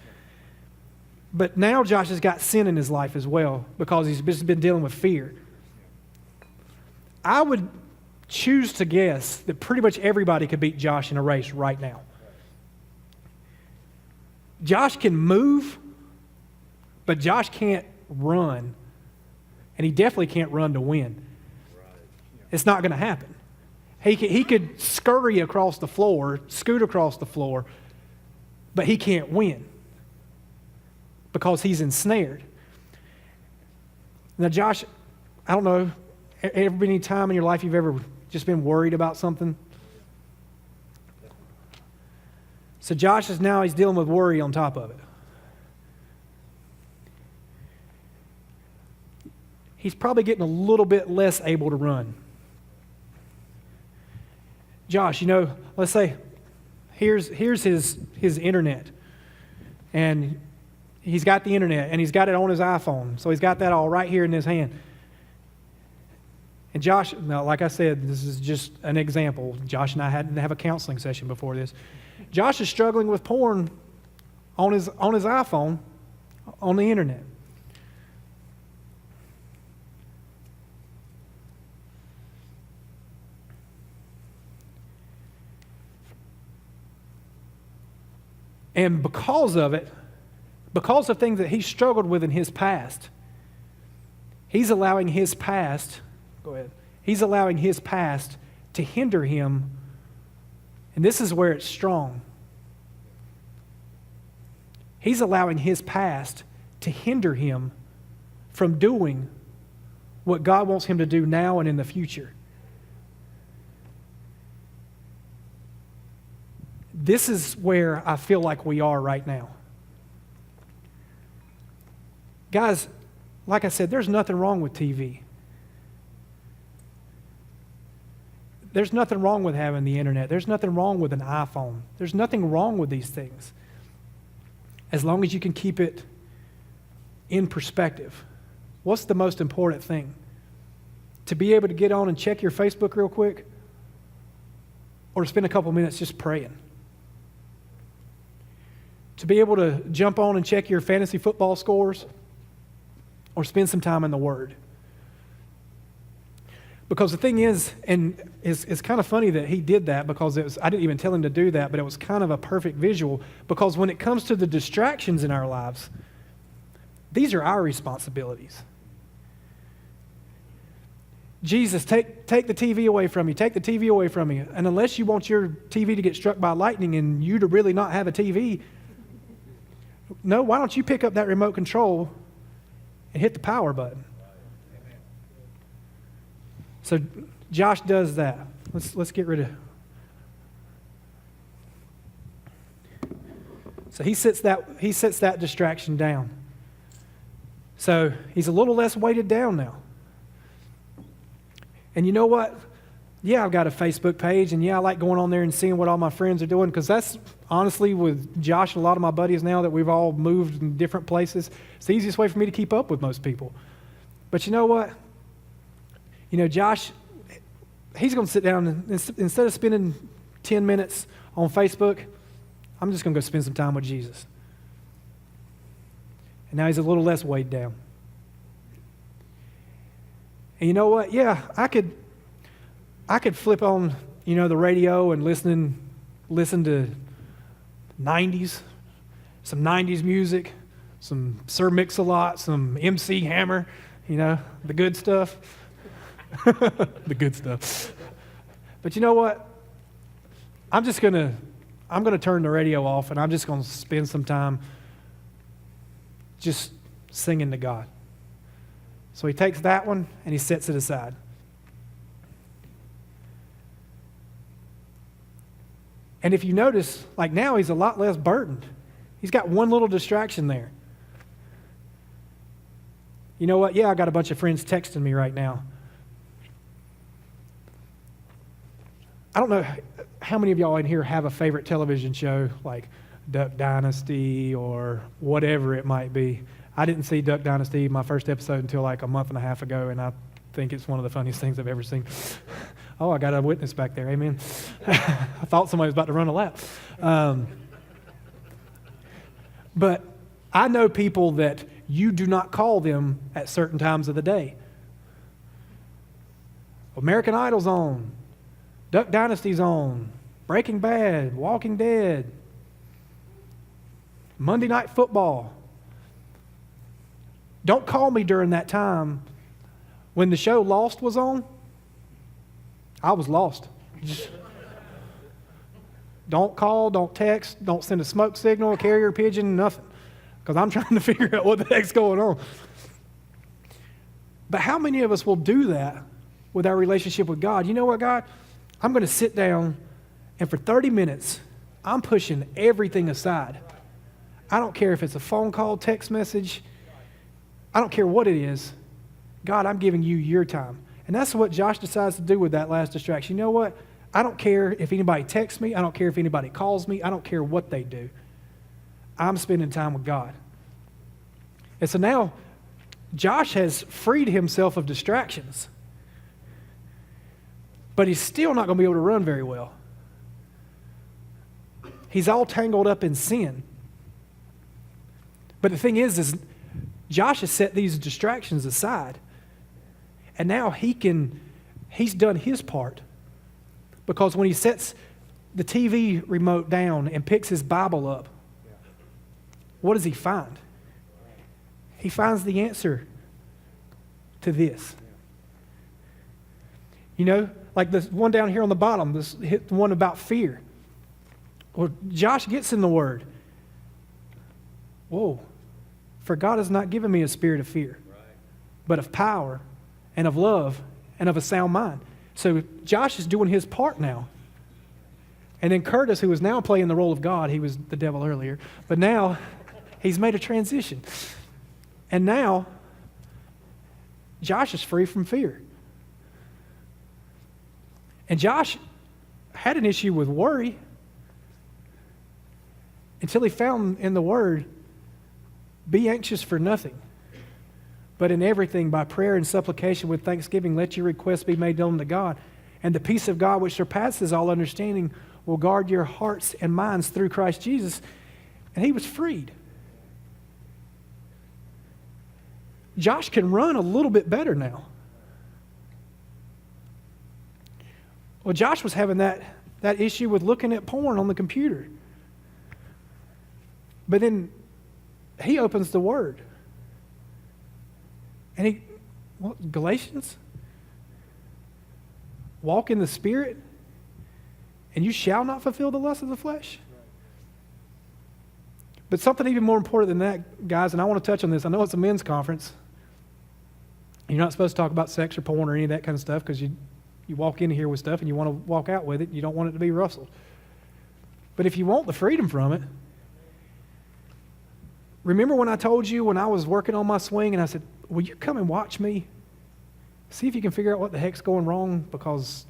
[SPEAKER 1] But now Josh has got sin in his life as well because he's just been dealing with fear. I would choose to guess that pretty much everybody could beat Josh in a race right now. Josh can move, but Josh can't run, and he definitely can't run to win. It's not going to happen. He could scurry across the floor, scoot across the floor, but he can't win because he's ensnared. Now, Josh, I don't know, ever been any time in your life you've ever just been worried about something? So Josh he's dealing with worry on top of it. He's probably getting a little bit less able to run. Josh, let's say here's his internet, and he's got the internet, and he's got it on his iPhone, so he's got that all right here in his hand. And Josh, now, like I said, this is just an example. Josh and I had to have a counseling session before this. Josh is struggling with porn on his iPhone on the internet. And because of it, because of things that he struggled with in his past, he's allowing his past to hinder him. And this is where it's strong. He's allowing his past to hinder him from doing what God wants him to do now and in the future. This is where I feel like we are right now. Guys, like I said, there's nothing wrong with TV. There's nothing wrong with having the internet. There's nothing wrong with an iPhone. There's nothing wrong with these things, as long as you can keep it in perspective. What's the most important thing? To be able to get on and check your Facebook real quick, or to spend a couple minutes just praying? To be able to jump on and check your fantasy football scores, or spend some time in the Word? Because the thing is, and it's kind of funny that he did that, because I didn't even tell him to do that, but it was kind of a perfect visual, because when it comes to the distractions in our lives, these are our responsibilities. Jesus, take the TV away from me. Take the TV away from me. And unless you want your TV to get struck by lightning and you to really not have a TV, no, why don't you pick up that remote control and hit the power button? So Josh does that. Let's get rid of. So he sets that distraction down. So he's a little less weighted down now. And you know what? Yeah, I've got a Facebook page, and yeah, I like going on there and seeing what all my friends are doing, because that's honestly, with Josh and a lot of my buddies now that we've all moved in different places, it's the easiest way for me to keep up with most people. But you know what? You know, Josh, he's going to sit down and instead of spending 10 minutes on Facebook, I'm just going to go spend some time with Jesus. And now he's a little less weighed down. And you know what? Yeah, I could flip on, you know, the radio and listen to 90s, some 90s music, some Sir Mix-a-Lot, some MC Hammer, you know, the good stuff. The good stuff. But you know what? I'm going to turn the radio off, and I'm just going to spend some time just singing to God. So he takes that one and he sets it aside. And if you notice, like now he's a lot less burdened. He's got one little distraction there. You know what? Yeah, I got a bunch of friends texting me right now. I don't know how many of y'all in here have a favorite television show like Duck Dynasty or whatever it might be. I didn't see Duck Dynasty, my first episode, until like a month and a half ago, and I think it's one of the funniest things I've ever seen. Oh, I got a witness back there. Amen. I thought somebody was about to run a lap. But I know people that you do not call them at certain times of the day. American Idol's on. Duck Dynasty's on. Breaking Bad. Walking Dead. Monday Night Football. Don't call me during that time. When the show Lost was on, I was lost. Just don't call, don't text, don't send a smoke signal, a carrier pigeon, nothing. Because I'm trying to figure out what the heck's going on. But how many of us will do that with our relationship with God? You know what, God? I'm going to sit down, and for 30 minutes, I'm pushing everything aside. I don't care if it's a phone call, text message. I don't care what it is. God, I'm giving you your time. And that's what Josh decides to do with that last distraction. You know what? I don't care if anybody texts me. I don't care if anybody calls me. I don't care what they do. I'm spending time with God. And so now, Josh has freed himself of distractions. But he's still not going to be able to run very well. He's all tangled up in sin. But the thing is Josh has set these distractions aside. And now he's done his part. Because when he sets the TV remote down and picks his Bible up, what does he find? He finds the answer to this. You know, like this one down here on the bottom, this one about fear. Well, Josh gets in the Word. Whoa. For God has not given me a spirit of fear, but of power and of love and of a sound mind. So Josh is doing his part now. And then Curtis, who is now playing the role of God, he was the devil earlier, but now he's made a transition. And now Josh is free from fear. And Josh had an issue with worry until he found in the Word, be anxious for nothing, but in everything by prayer and supplication with thanksgiving, let your requests be made known to God. And the peace of God which surpasses all understanding will guard your hearts and minds through Christ Jesus. And he was freed. Josh can run a little bit better now. Well, Josh was having that issue with looking at porn on the computer. But then he opens the Word. And Galatians? Walk in the Spirit, and you shall not fulfill the lust of the flesh. But something even more important than that, guys, and I want to touch on this. I know it's a men's conference. You're not supposed to talk about sex or porn or any of that kind of stuff because you walk in here with stuff and you want to walk out with it. You don't want it to be rustled. But if you want the freedom from it, remember when I told you when I was working on my swing and I said, will you come and watch me? See if you can figure out what the heck's going wrong, because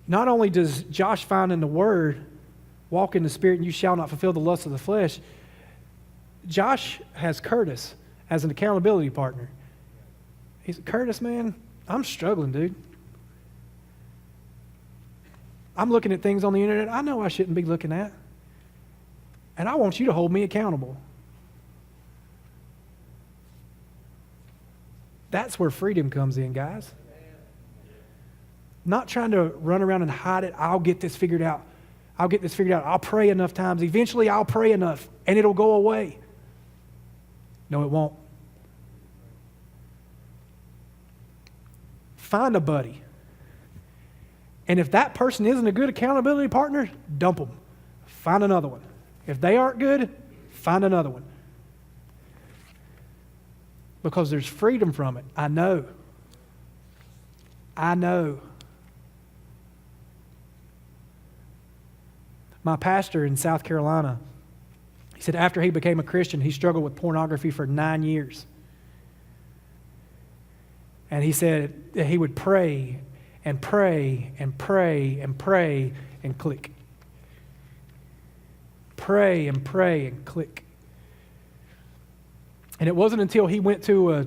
[SPEAKER 1] not only does Josh find in the Word, walk in the Spirit and you shall not fulfill the lust of the flesh, Josh has Curtis as an accountability partner. He said, Curtis, man, I'm struggling, dude. I'm looking at things on the internet I know I shouldn't be looking at. And I want you to hold me accountable. That's where freedom comes in, guys. Not trying to run around and hide it. I'll get this figured out. I'll pray enough times. Eventually I'll pray enough and it'll go away. No, it won't. Find a buddy. And if that person isn't a good accountability partner, dump them. Find another one. If they aren't good, find another one. Because there's freedom from it. I know. My pastor in South Carolina, he said after he became a Christian, he struggled with pornography for 9 years. And he said that he would pray and pray and pray and pray and click. Pray and pray and click. And it wasn't until he went to a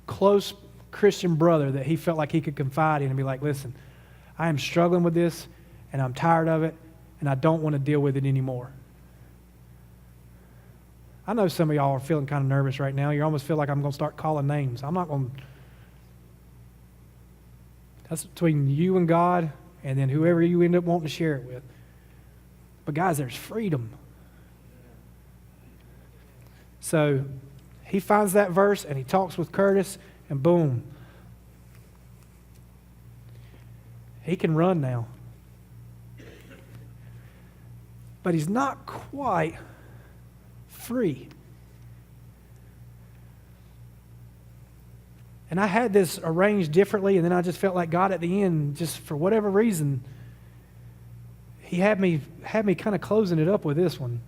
[SPEAKER 1] close Christian brother that he felt like he could confide in and be like, listen, I am struggling with this and I'm tired of it and I don't want to deal with it anymore. I know some of y'all are feeling kind of nervous right now. You almost feel like I'm going to start calling names. I'm not going to. That's between you and God and then whoever you end up wanting to share it with. But guys, there's freedom. So he finds that verse and he talks with Curtis and boom. He can run now. But he's not quite free. And I had this arranged differently, and then I just felt like God at the end, just for whatever reason, he had me kind of closing it up with this one.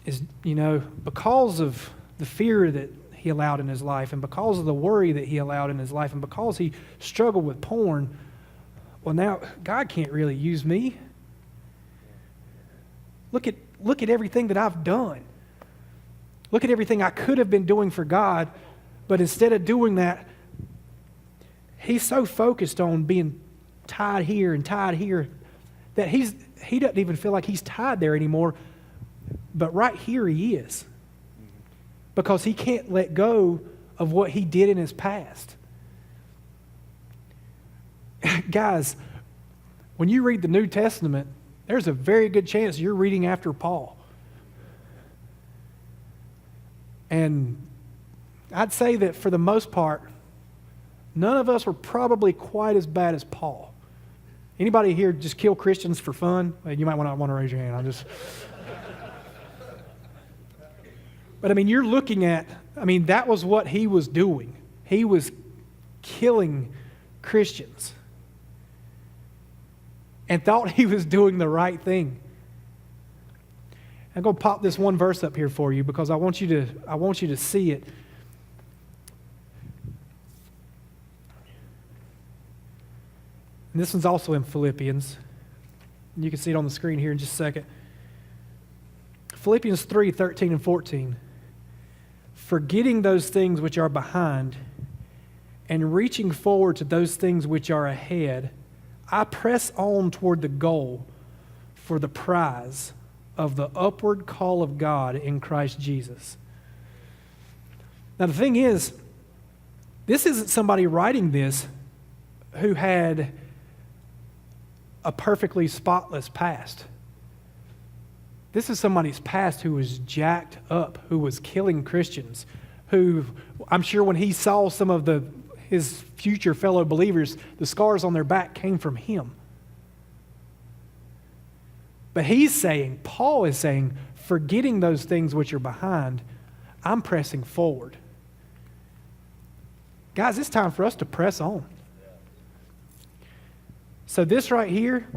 [SPEAKER 1] Is, because of the fear that he allowed in his life, and because of the worry that he allowed in his life, and because he struggled with porn, well, now God can't really use me. Look at everything that I've done. Look at everything I could have been doing for God, but instead of doing that, he's so focused on being tied here and tied here that he doesn't even feel like he's tied there anymore. But right here he is, because he can't let go of what he did in his past. Guys, when you read the New Testament, there's a very good chance you're reading after Paul. And I'd say that for the most part, none of us were probably quite as bad as Paul. Anybody here just kill Christians for fun? Well, you might want to raise your hand. But you're looking at, that was what he was doing. He was killing Christians and thought he was doing the right thing. I'm going to pop this one verse up here for you because I want you to see it. And this one's also in Philippians. You can see it on the screen here in just a second. Philippians 3:13 and 14. Forgetting those things which are behind and reaching forward to those things which are ahead, I press on toward the goal for the prize of the upward call of God in Christ Jesus. Now the thing is, this isn't somebody writing this who had a perfectly spotless past. This is somebody's past who was jacked up, who was killing Christians, who I'm sure when he saw some of his future fellow believers, the scars on their back came from him. But Paul is saying, forgetting those things which are behind, I'm pressing forward. Guys, it's time for us to press on. So this right here,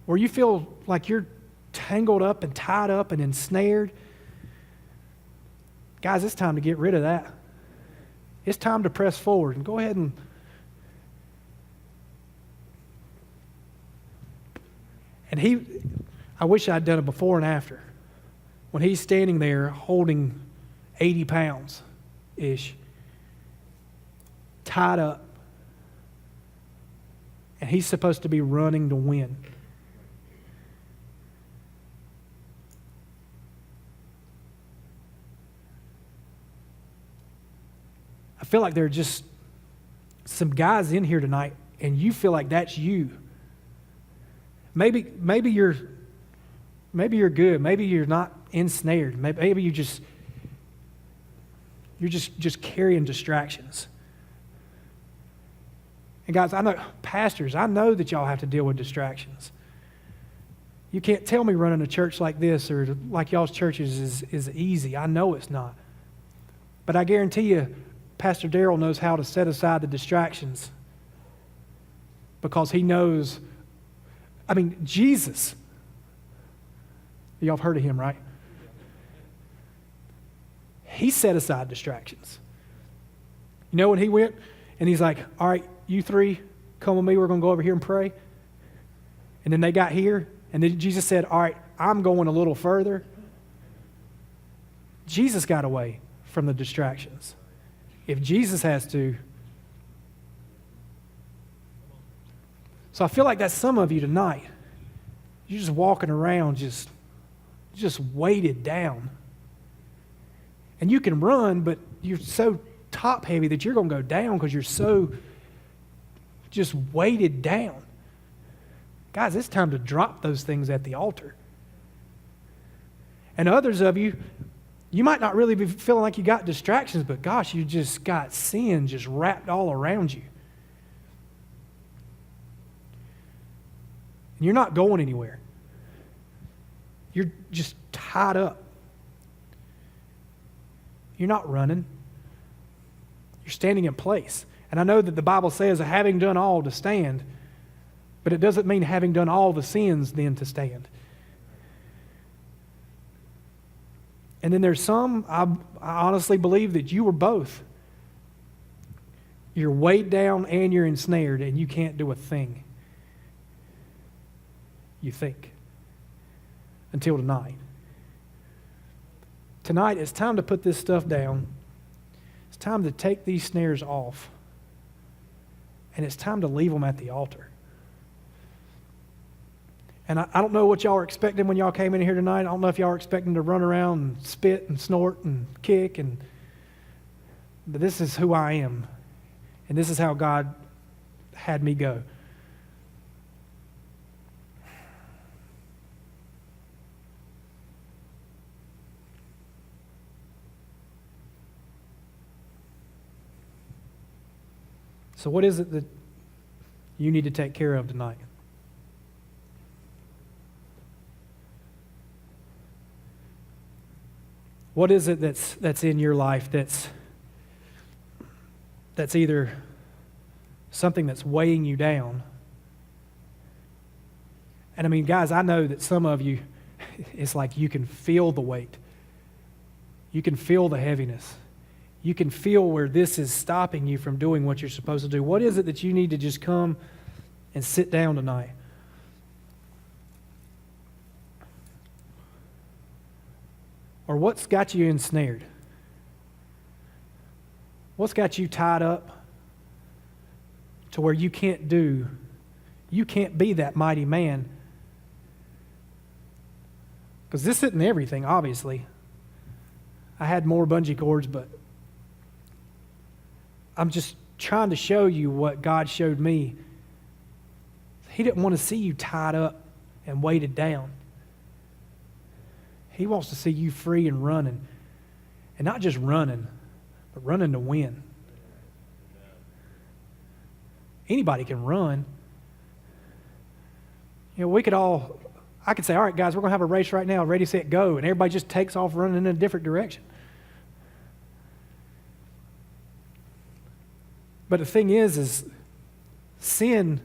[SPEAKER 1] where you feel like you're tangled up and tied up and ensnared, guys, it's time to get rid of that. It's time to press forward and go ahead and I wish I'd done it before and after. When he's standing there holding 80 pounds-ish, tied up, and he's supposed to be running to win. I feel like there are just some guys in here tonight, and you feel like that's you. Maybe you're good. Maybe you're not ensnared. Maybe you're just carrying distractions. And guys, I know, pastors, I know that y'all have to deal with distractions. You can't tell me running a church like this or like y'all's churches is easy. I know it's not. But I guarantee you, Pastor Darrell knows how to set aside the distractions because he knows, Jesus. Y'all have heard of him, right? He set aside distractions. You know when he went and he's like, all right, you three, come with me. We're going to go over here and pray. And then they got here. And then Jesus said, all right, I'm going a little further. Jesus got away from the distractions. If Jesus has to. So I feel like that's some of you tonight. You're just walking around just weighted down. And you can run, but you're so top heavy that you're going to go down because you're so just weighted down. Guys, it's time to drop those things at the altar. And others of you, you might not really be feeling like you got distractions, but gosh, you just got sin just wrapped all around you. And you're not going anywhere. You're just tied up. You're not running. You're standing in place. And I know that the Bible says, having done all to stand, but it doesn't mean having done all the sins then to stand. And then there's some, I honestly believe that you were both. You're weighed down and you're ensnared and you can't do a thing. You think. Until tonight. Tonight, it's time to put this stuff down. It's time to take these snares off. And it's time to leave them at the altar. And I don't know what y'all were expecting when y'all came in here tonight. I don't know if y'all were expecting to run around and spit and snort and kick. But this is who I am. And this is how God had me go. So what is it that you need to take care of tonight? What is it that's in your life that's either something that's weighing you down? And guys, I know that some of you, it's like you can feel the weight. You can feel the heaviness. You can feel where this is stopping you from doing what you're supposed to do. What is it that you need to just come and sit down tonight? Or what's got you ensnared? What's got you tied up to where you can't be that mighty man? Because this isn't everything, obviously. I had more bungee cords, but I'm just trying to show you what God showed me. He didn't want to see you tied up and weighted down. He wants to see you free and running. And not just running, but running to win. Anybody can run. You know, I could say, all right, guys, we're going to have a race right now, ready, set, go. And everybody just takes off running in a different direction. But the thing is sin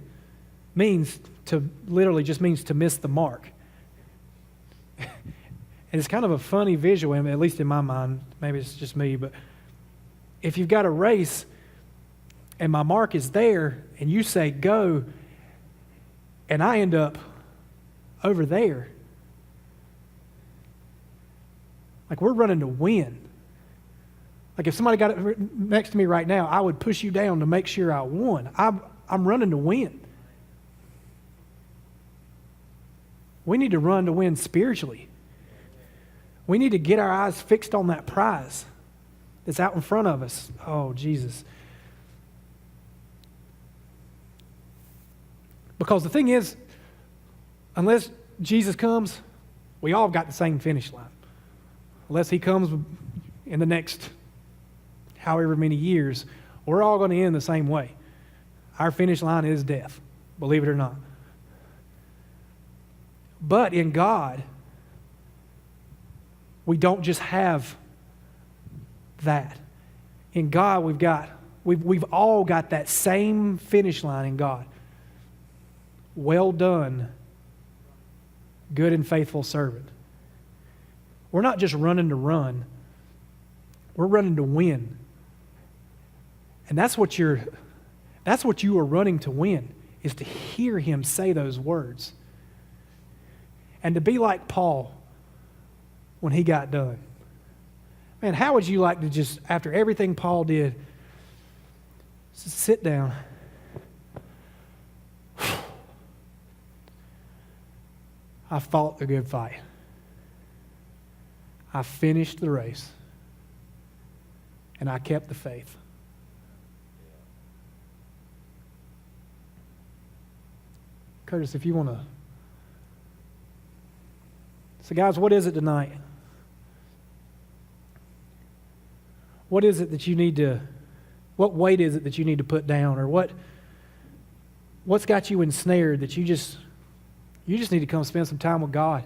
[SPEAKER 1] means to literally just means to miss the mark. And it's kind of a funny visual, at least in my mind. Maybe it's just me, but if you've got a race and my mark is there and you say go and I end up over there, like we're running to win. Like if somebody got it next to me right now, I would push you down to make sure I won. I'm running to win. We need to run to win spiritually. We need to get our eyes fixed on that prize that's out in front of us. Oh, Jesus. Because the thing is, unless Jesus comes, we all got the same finish line. Unless he comes in the next however many years, we're all going to end the same way. Our finish line is death, believe it or not. But in God, we don't just have that. In God, we've all got that same finish line in God. Well done, good and faithful servant. We're not just running to run. We're running to win. And that's what you are running to win, is to hear him say those words. And to be like Paul when he got done. Man, how would you like to just, after everything Paul did, just sit down? I fought the good fight. I finished the race. And I kept the faith. Curtis, if you want to. So guys, what is it tonight? What is it that you need to, what weight is it that you need to put down? Or what's got you ensnared that you just need to come spend some time with God?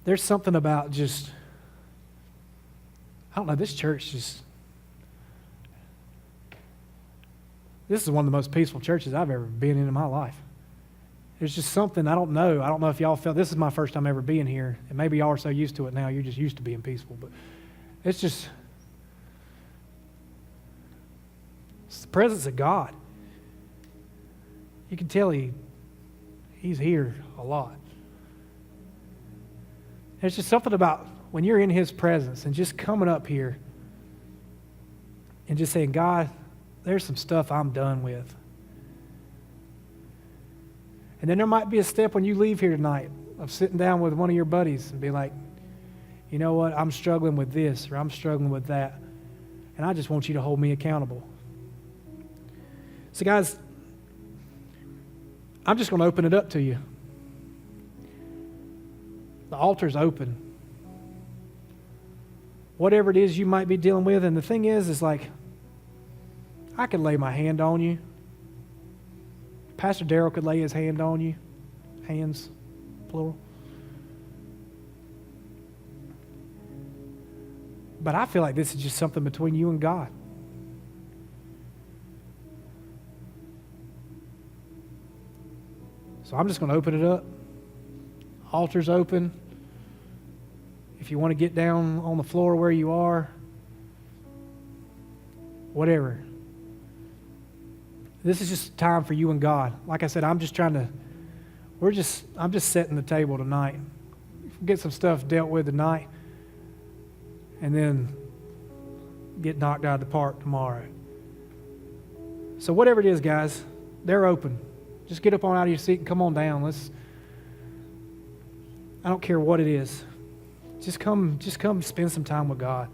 [SPEAKER 1] There's something about just, I don't know, this church just, this is one of the most peaceful churches I've ever been in my life. There's just something, I don't know if y'all felt, this is my first time ever being here, and maybe y'all are so used to it now, you're just used to being peaceful, but it's the presence of God. You can tell he's here a lot. There's just something about when you're in his presence and just coming up here and just saying, God, there's some stuff I'm done with. And then there might be a step when you leave here tonight of sitting down with one of your buddies and be like, you know what, I'm struggling with this or I'm struggling with that. And I just want you to hold me accountable. So guys, I'm just going to open it up to you. The altar's open. Whatever it is you might be dealing with, and the thing is like, I could lay my hand on you. Pastor Darrell could lay his hand on you. Hands, plural. But I feel like this is just something between you and God. So I'm just going to open it up. Altar's open. If you want to get down on the floor where you are, whatever. This is just time for you and God. Like I said, I'm just setting the table tonight. Get some stuff dealt with tonight, and then get knocked out of the park tomorrow. So whatever it is, guys, they're open. Just get up on out of your seat and come on down. I don't care what it is. Just come spend some time with God.